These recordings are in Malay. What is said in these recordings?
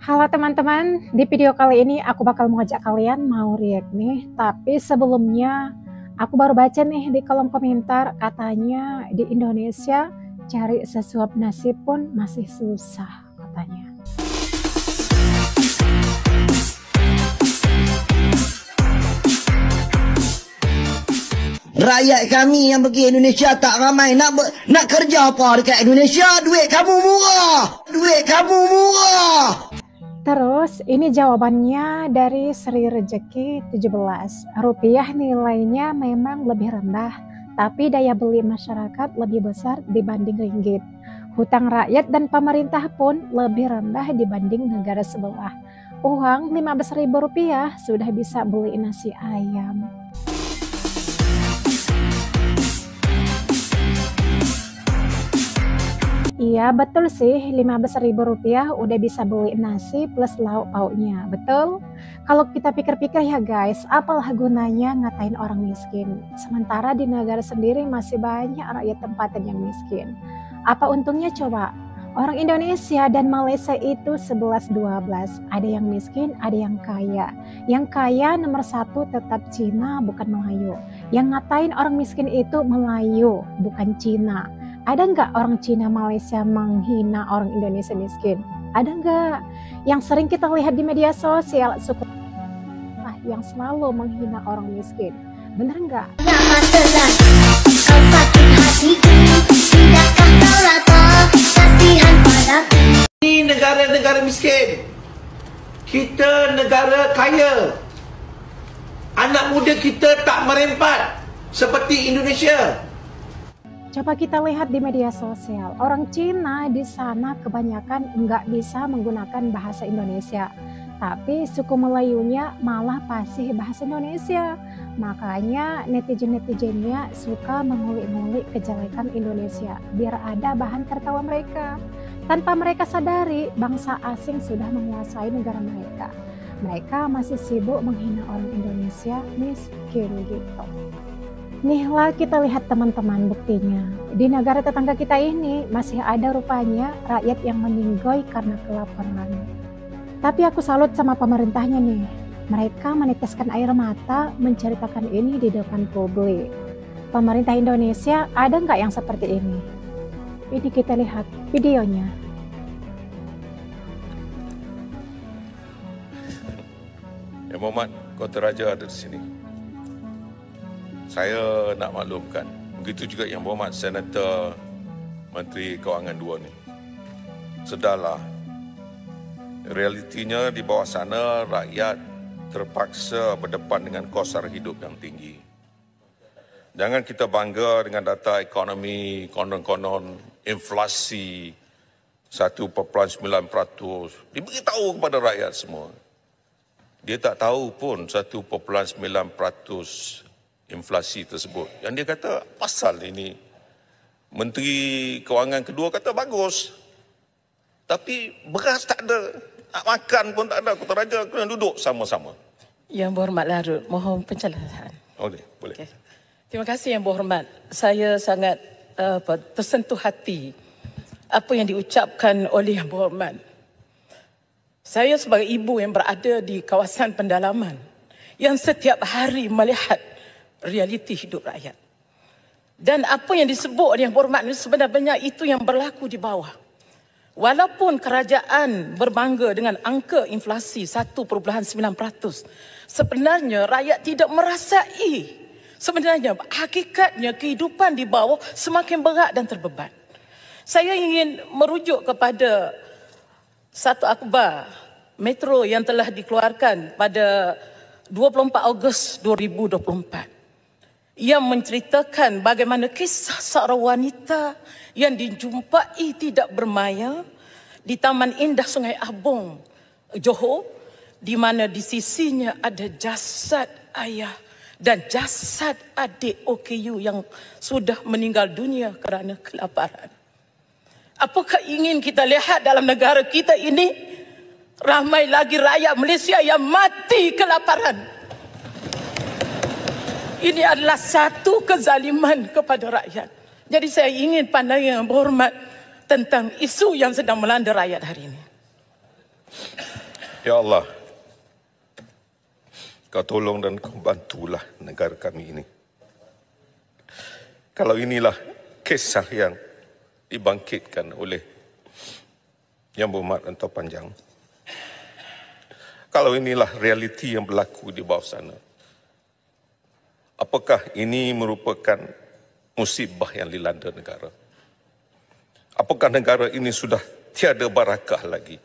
Halo teman-teman, di video kali ini aku bakal mengajak kalian mau react nih. Tapi sebelumnya aku baru baca nih di kolom komentar katanya di Indonesia cari sesuap nasi pun masih susah katanya. Rakyat kami yang pergi Indonesia tak ramai nak kerja apa dekat Indonesia. Duit kamu murah. Duit kamu murah. Terus ini jawabannya dari Sri Rezeki 17. Rupiah nilainya memang lebih rendah, tapi daya beli masyarakat lebih besar dibanding ringgit. Hutang rakyat dan pemerintah pun lebih rendah dibanding negara sebelah. Uang Rp15.000 sudah bisa beli nasi ayam. Iya betul sih, Rp15.000 udah bisa beli nasi plus lauk pauknya, betul? Kalau kita pikir-pikir ya guys, apalah gunanya ngatain orang miskin? Sementara di negara sendiri masih banyak rakyat tempatan yang miskin. Apa untungnya coba? Orang Indonesia dan Malaysia itu 11-12, ada yang miskin, ada yang kaya. Yang kaya nomor 1 tetap Cina bukan Melayu. Yang ngatain orang miskin itu Melayu bukan Cina. Ada nggak orang Cina Malaysia menghina orang Indonesia miskin? Ada nggak? Yang sering kita lihat di media sosial suku yang selalu menghina orang miskin. Bener nggak? Ini negara-negara miskin. Kita negara kaya. Anak muda kita tak merempat seperti Indonesia. Coba kita lihat di media sosial, orang Cina di sana kebanyakan nggak bisa menggunakan bahasa Indonesia, tapi suku Melayunya malah fasih bahasa Indonesia. Makanya netizen-netizennya suka mengulik-ngulik kejelekan Indonesia, biar ada bahan tertawa mereka. Tanpa mereka sadari, bangsa asing sudah menguasai negara mereka. Mereka masih sibuk menghina orang Indonesia miskin gitu. Nih lah kita lihat teman-teman buktinya. Di negara tetangga kita ini masih ada rupanya rakyat yang meninggoy karena kelaparan. Tapi aku salut sama pemerintahnya nih. Mereka meneteskan air mata menceritakan ini di depan publik. Pemerintah Indonesia ada nggak yang seperti ini? Ini kita lihat videonya. Ya Muhammad, Kota Raja ada di sini. Saya nak maklumkan, begitu juga Yang Berhormat Senator Menteri Kewangan 2 ni. Sedarlah, realitinya di bawah sana rakyat terpaksa berdepan dengan kos sara hidup yang tinggi. Jangan kita bangga dengan data ekonomi, konon-konon inflasi 1.9%. Diberitahu kepada rakyat semua. Dia tak tahu pun 1.9% inflasi tersebut. Yang dia kata, pasal ini. Menteri Kewangan kedua kata bagus. Tapi beras tak ada. Nak makan pun tak ada. Kota Raja kena duduk sama-sama. Yang Berhormat Larut, mohon pencerahan. Boleh. Okay. Terima kasih Yang Berhormat. Saya sangat tersentuh hati apa yang diucapkan oleh Yang Berhormat. Saya sebagai ibu yang berada di kawasan pendalaman yang setiap hari melihat realiti hidup rakyat. Dan apa yang disebut oleh Yang Berhormat ini sebenarnya itu yang berlaku di bawah. Walaupun kerajaan berbangga dengan angka inflasi 1.9%, sebenarnya rakyat tidak merasai. Sebenarnya hakikatnya kehidupan di bawah semakin berat dan terbeban. Saya ingin merujuk kepada satu akhbar Metro yang telah dikeluarkan pada 24 Ogos 2024. Yang menceritakan bagaimana kisah seorang wanita yang dijumpai tidak bermaya di Taman Indah Sungai Abong, Johor, di mana di sisinya ada jasad ayah dan jasad adik OKU yang sudah meninggal dunia kerana kelaparan. Apakah ingin kita lihat dalam negara kita ini ramai lagi rakyat Malaysia yang mati kelaparan? Ini adalah satu kezaliman kepada rakyat. Jadi saya ingin pandangan Yang Berhormat tentang isu yang sedang melanda rakyat hari ini. Ya Allah, Kau tolong dan Kau bantulah negara kami ini. Kalau inilah kisah yang dibangkitkan oleh Yang Berhormat Anton Panjang, kalau inilah realiti yang berlaku di bawah sana, apakah ini merupakan musibah yang dilanda negara? Apakah negara ini sudah tiada barakah lagi?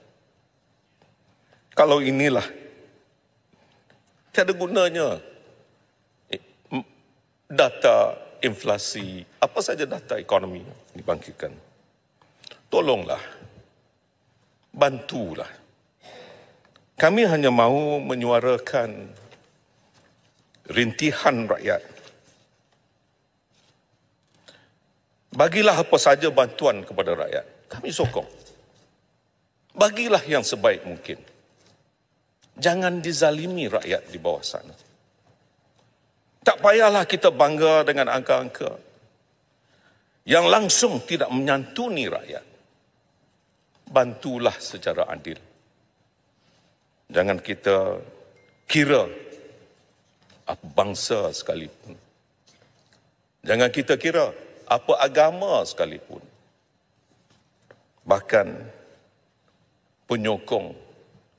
Kalau inilah tiada gunanya data inflasi, apa saja data ekonomi dibangkitkan. Tolonglah, bantulah. Kami hanya mahu menyuarakan rintihan rakyat. Bagilah apa saja bantuan kepada rakyat. Kami sokong. Bagilah yang sebaik mungkin. Jangan dizalimi rakyat di bawah sana. Tak payahlah kita bangga dengan angka-angka yang langsung tidak menyantuni rakyat. Bantulah secara adil. Jangan kita kira apa bangsa sekalipun. Jangan kita kira apa agama sekalipun. Bahkan penyokong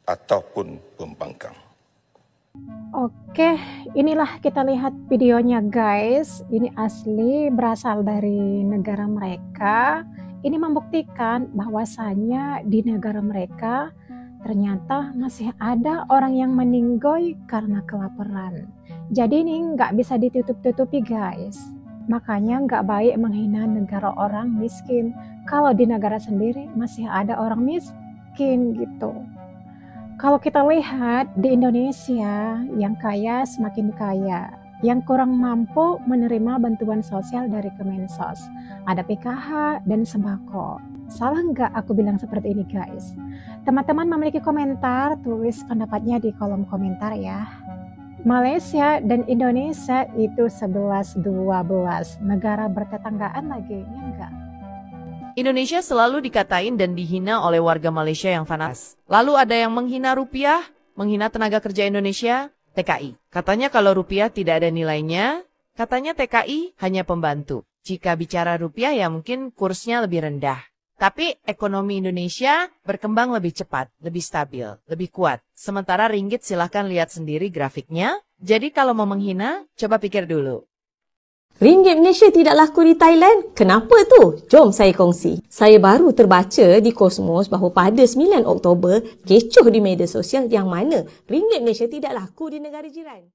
ataupun pembangkang. Oke, inilah kita lihat videonya guys. Ini asli berasal dari negara mereka. Ini membuktikan bahwasanya di negara mereka ternyata masih ada orang yang meninggoy karena kelaparan. Jadi ini nggak bisa ditutup-tutupi guys. Makanya nggak baik menghina negara orang miskin. Kalau di negara sendiri masih ada orang miskin gitu. Kalau kita lihat di Indonesia, yang kaya semakin kaya, yang kurang mampu menerima bantuan sosial dari Kemensos. Ada PKH dan sembako. Salah nggak aku bilang seperti ini guys? Teman-teman memiliki komentar, tulis pendapatnya di kolom komentar ya. Malaysia dan Indonesia itu 11-12, negara bertetanggaan lagi, ya enggak? Indonesia selalu dikatain dan dihina oleh warga Malaysia yang fanatis. Lalu ada yang menghina rupiah, menghina tenaga kerja Indonesia, TKI. Katanya kalau rupiah tidak ada nilainya, katanya TKI hanya pembantu. Jika bicara rupiah ya mungkin kursnya lebih rendah. Tapi ekonomi Indonesia berkembang lebih cepat, lebih stabil, lebih kuat. Sementara ringgit silahkan lihat sendiri grafiknya. Jadi kalau mau menghina, coba pikir dulu. Ringgit Malaysia tidak laku di Thailand? Kenapa tu? Jom saya kongsi. Saya baru terbaca di Cosmos bahawa pada 9 Oktober, kecoh di media sosial yang mana ringgit Malaysia tidak laku di negara jiran.